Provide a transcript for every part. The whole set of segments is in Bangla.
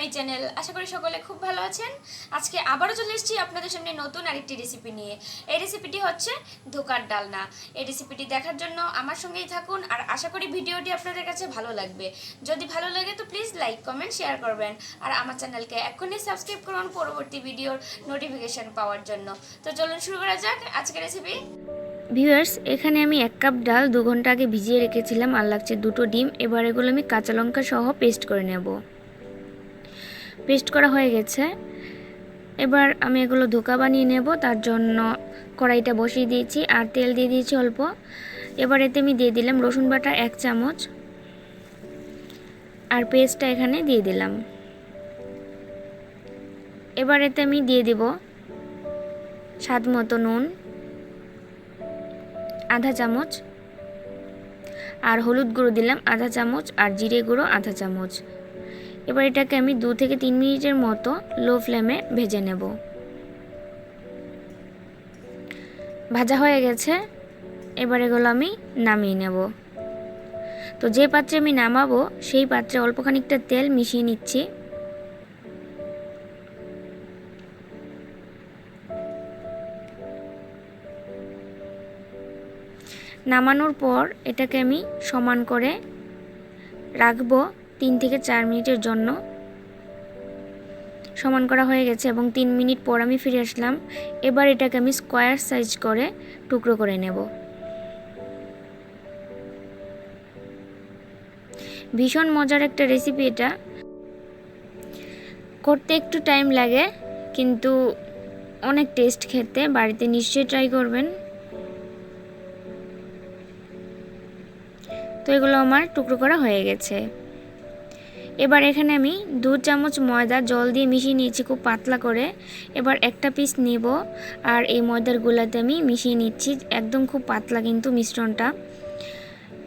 My channel. আশা করি সকলে খুব ভালো আছেন। আজকে আবারও চলে এসেছি আপনাদের সামনে নতুন আরেকটি রেসিপি নিয়ে। এই রেসিপিটি হচ্ছে ধোকার ডালনা। এই রেসিপিটি দেখার জন্য আমার সঙ্গেই থাকুন আর আশা করি ভিডিওটি আপনাদের কাছে ভালো লাগবে। যদি ভালো লাগে তো প্লিজ লাইক কমেন্ট শেয়ার করবেন আর আমার চ্যানেলকে এখনই সাবস্ক্রাইব করুন পরবর্তী ভিডিওর নোটিফিকেশন পাওয়ার জন্য। তো চলুন শুরু করা যাক আজকের রেসিপি। ভিউয়ার্স, এখানে আমি 1 কাপ ডাল 2 ঘন্টা আগে ভিজিয়ে রেখেছিলাম আর লাগছে 2টো ডিম। এবার এগুলো আমি কাঁচা লঙ্কা সহ পেস্ট করে নেব। পেস্ট করা হয়ে গেছে। এবার আমি এগুলো ধোকা বানিয়ে নেব। তার জন্য কড়াইটা বসিয়ে দিয়েছি আর তেল দিয়ে দিয়েছি অল্প। এবার এতে আমি দিয়ে দিলাম রসুন বাটা 1 চামচ আর পেস্টটা এখানে দিয়ে দিলাম। এবার এতে আমি দিয়ে দেব স্বাদ মতো নুন আধা চামচ আর হলুদ গুঁড়ো দিলাম আধা চামচ আর জিরে গুঁড়ো আধা চামচ। এবার এটাকে আমি 2 থেকে 3 মিনিটের মতো লো ফ্লেমে ভেজে নেব। ভাজা হয়ে গেছে। এবার এগুলো আমি নামিয়ে নেব। তো যে পাত্রে আমি নামাবো সেই পাত্রে অল্প খানিকটা তেল মিশিয়ে নিচ্ছি। নামানোর পর এটাকে আমি সমান করে রাখবো 3 থেকে 4 মিনিটের জন্য। সমান করা হয়ে গেছে এবং 3 মিনিট পর আমি ফিরে আসলাম। এবার এটাকে আমি স্কোয়ার সাইজ করে টুকরো করে নেব। ভীষণ মজার একটা রেসিপি এটা। করতে একটু টাইম লাগে কিন্তু অনেক টেস্ট খেতে। বাড়িতে নিশ্চয়ই ট্রাই করবেন। তো এগুলো আমার টুকরো করা হয়ে গেছে। এবার এখানে আমি 2 চামচ ময়দা জল দিয়ে মিশিয়ে নিয়েছি খুব পাতলা করে। এবার একটা পিস নেব আর এই ময়দার গুলাতে আমি মিশিয়ে নিচ্ছি একদম খুব পাতলা কিন্তু মিশ্রণটা।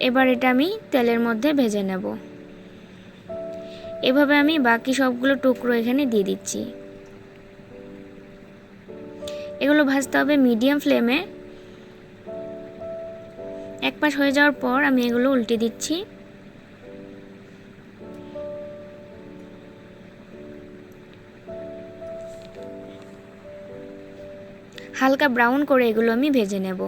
এবার এটা আমি তেলের মধ্যে ভেজে নেব। এভাবে আমি বাকি সবগুলো টুকরো এখানে দিয়ে দিচ্ছি। এগুলো ভাজতে হবে মিডিয়াম ফ্লেমে। এক পাশ হয়ে যাওয়ার পর আমি এগুলো উল্টে দিচ্ছি। হালকা ব্রাউন করে এগুলো আমি ভেজে নেব।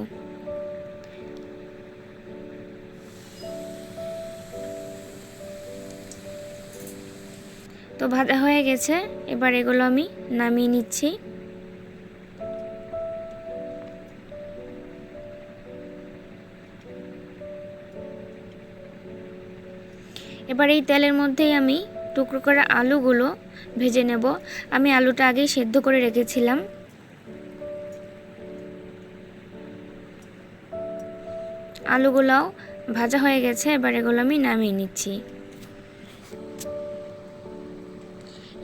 তো ভাজা হয়ে গেছে। এবার এগুলো আমি নামিয়ে নিচ্ছি। এবার এই তেলের মধ্যেই আমি টুকরো করা আলুগুলো ভেজে নেব। আমি আলুটা আগেই সেদ্ধ করে রেখেছিলাম। আলুগুলোও ভাজা হয়ে গেছে। এবার এগুলো আমি নামিয়ে নিচ্ছি।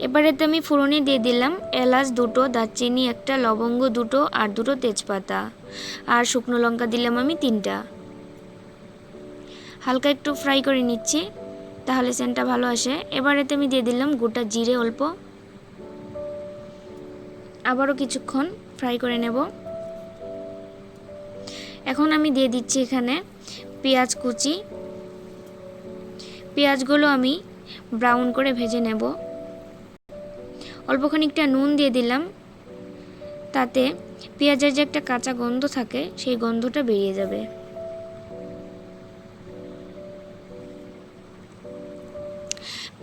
এবার এতে আমি ফোড়নে দিয়ে দিলাম এলাচ 2টো, দারচিনি 1টা, লবঙ্গ 2টো আর 2টো তেজপাতা আর শুকনো লঙ্কা দিলাম আমি 3টা। হালকা একটু ফ্রাই করে নিচ্ছি তাহলে সেন্টটা ভালো আসে। এবার এতে আমি দিয়ে দিলাম গোটা জিরে অল্প। আবারও কিছুক্ষণ ফ্রাই করে নেব। এখন আমি দিয়ে দিচ্ছি এখানে পেঁয়াজ কুচি। পেঁয়াজগুলো আমি ব্রাউন করে ভেজে নেব। অল্প খানিকটা নুন দিয়ে দিলাম, তাতে পেঁয়াজের যে একটা কাঁচা গন্ধ থাকে সেই গন্ধটা বেরিয়ে যাবে।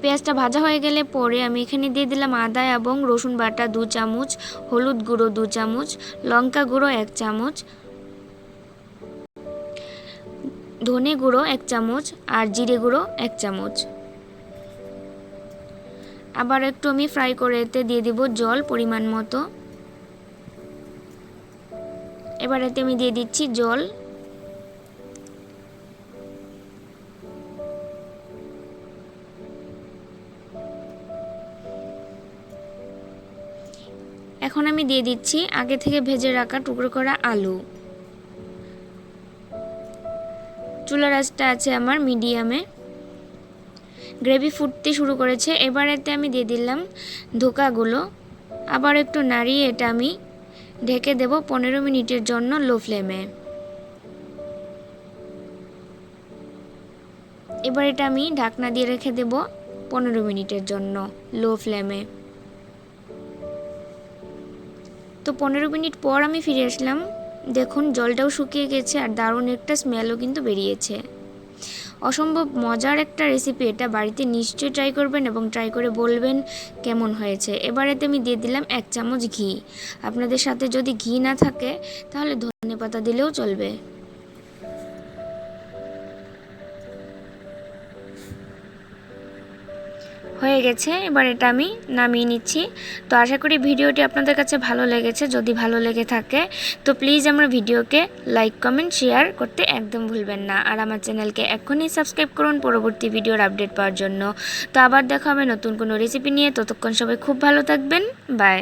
পেঁয়াজটা ভাজা হয়ে গেলে পরে আমি এখানে দিয়ে দিলাম আদা এবং রসুন বাটা 2 চামচ, হলুদ গুঁড়ো 2 চামচ, লঙ্কা গুঁড়ো 1 চামচ, ধনে গুঁড়ো 1 চামচ আর জিরে গুঁড়ো 1 চামচ। আবার একটু আমি ফ্রাই করে এতে দিয়ে দিব জল পরিমাণ মতো। এবার এতে আমি দিয়ে দিচ্ছি জল। এখন আমি দিয়ে দিচ্ছি আগে থেকে ভেজে রাখা টুকরো করা আলু। চুলার আঁচটা আছে আমার মিডিয়ামে। গ্রেভি ফুটতে শুরু করেছে। এবার এতে আমি দিয়ে দিলাম ধোকাগুলো। আবার একটু নাড়িয়ে এটা আমি ঢেকে দেব 15 মিনিটের জন্য লো ফ্লেমে। এবার এটা আমি ঢাকনা দিয়ে রেখে দেব 15 মিনিটের জন্য লো ফ্লেমে। তো 15 মিনিট পর আমি ফিরে আসলাম। দেখুন জলটাও শুকিয়ে গেছে আর দারুণ একটা স্মেলও কিন্তু বেরিয়েছে। অসম্ভব মজার একটা রেসিপি এটা, বাড়িতে নিশ্চয়ই ট্রাই করবেন এবং ট্রাই করে বলবেন কেমন হয়েছে। এবারেতে আমি দিয়ে দিলাম 1 চামচ ঘি। আপনাদের সাথে যদি ঘি না থাকে তাহলে ধনেপাতা দিলেও চলবে। হয়ে গেছে, এবার এটা আমি নামিয়ে নিচ্ছি। তো আশা করি ভিডিওটি আপনাদের কাছে ভালো লেগেছে। যদি ভালো লেগে থাকে তো প্লিজ আমার ভিডিওকে লাইক কমেন্ট শেয়ার করতে একদম ভুলবেন না। আর আমার চ্যানেলকে এখনই সাবস্ক্রাইব করুন পরবর্তী ভিডিওর আপডেট পাওয়ার জন্য। তো আবার দেখা হবে নতুন কোনো রেসিপি নিয়ে। ততক্ষণ সবাই খুব ভালো থাকবেন। বাই।